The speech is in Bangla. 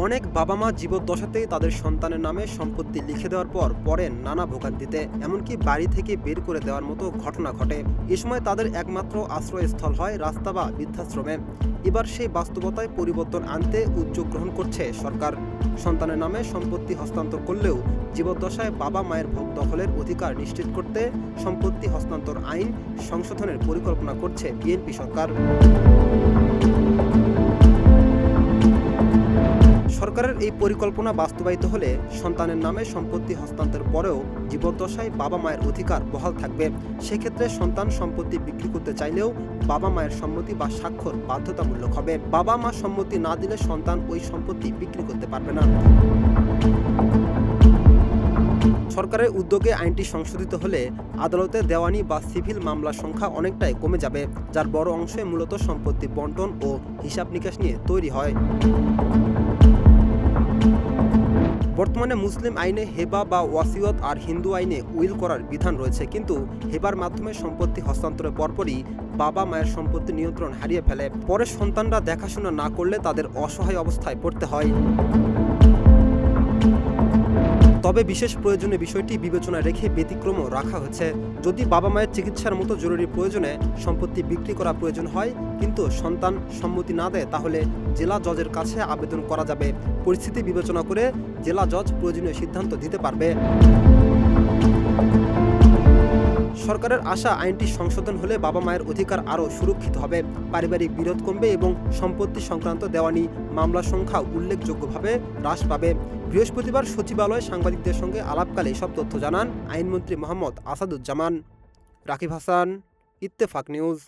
অনেক বাবা মা জীবদ্দশাতেই তাদের সন্তানের নামে সম্পত্তি লিখে দেওয়ার পর পড়েন নানা ভোগান্তিতে, এমনকি বাড়ি থেকে বের করে দেওয়ার মতো ঘটনা ঘটে। এ সময় তাদের একমাত্র আশ্রয়স্থল হয় রাস্তা বা বৃদ্ধাশ্রমে। এবার সেই বাস্তবতায় পরিবর্তন আনতে উদ্যোগ গ্রহণ করছে সরকার। সন্তানের নামে সম্পত্তি হস্তান্তর করলেও জীবদ্দশায় বাবা মায়ের ভোগ দখলের অধিকার নিশ্চিত করতে সম্পত্তি হস্তান্তর আইন সংশোধনের পরিকল্পনা করছে বিএনপি সরকার। সরকারের এই পরিকল্পনা বাস্তবায়িত হলে সন্তানের নামে সম্পত্তি হস্তান্তরের পরেও জীবদ্দশায় বাবা মায়ের অধিকার বহাল থাকবে। সেক্ষেত্রে সন্তান সম্পত্তি বিক্রি করতে চাইলেও বাবা মায়ের সম্মতি বা স্বাক্ষর বাধ্যতামূলক হবে। বাবা মা সম্মতি না দিলে সন্তান ওই সম্পত্তি বিক্রি করতে পারবে না। সরকারের উদ্যোগে আইনটি সংশোধিত হলে আদালতে দেওয়ানি বা সিভিল মামলার সংখ্যা অনেকটাই কমে যাবে, যার বড় অংশে মূলত সম্পত্তি বণ্টন ও হিসাব নিকাশ নিয়ে তৈরি হয়। বর্তমানে মুসলিম আইনে হেবা বা ওয়াসিয়ত আর হিন্দু আইনে উইল করার বিধান রয়েছে, কিন্তু হেবার মাধ্যমে সম্পত্তি হস্তান্তরের পরপরই বাবা মায়ের সম্পত্তি নিয়ন্ত্রণ হারিয়ে ফেলে। পরে সন্তানরা দেখাশোনা না করলে তাদের অসহায় অবস্থায় পড়তে হয়। তবে বিশেষ প্রয়োজনীয় বিষয়টি বিবেচনায় রেখে ব্যতিক্রমও রাখা হয়েছে। যদি বাবা মায়ের চিকিৎসার মতো জরুরি প্রয়োজনে সম্পত্তি বিক্রি করা প্রয়োজন হয় কিন্তু সন্তান সম্মতি না দেয়, তাহলে জেলা জজের কাছে আবেদন করা যাবে। পরিস্থিতি বিবেচনা করে জেলা জজ প্রয়োজনীয় সিদ্ধান্ত দিতে পারবে। সরকারের আশা, আইনটি সংশোধন হলে বাবা মায়ের অধিকার আরও সুরক্ষিত হবে, পারিবারিক বিরোধ কমবে এবং সম্পত্তি সংক্রান্ত দেওয়ানি মামলার সংখ্যা উল্লেখযোগ্যভাবে হ্রাস পাবে। বৃহস্পতিবার সচিবালয়ে সাংবাদিকদের সঙ্গে আলাপকালে এসব তথ্য জানান আইনমন্ত্রী মোহাম্মদ আসাদুজ্জামান। রাকিব হাসান, ইত্তেফাক নিউজ।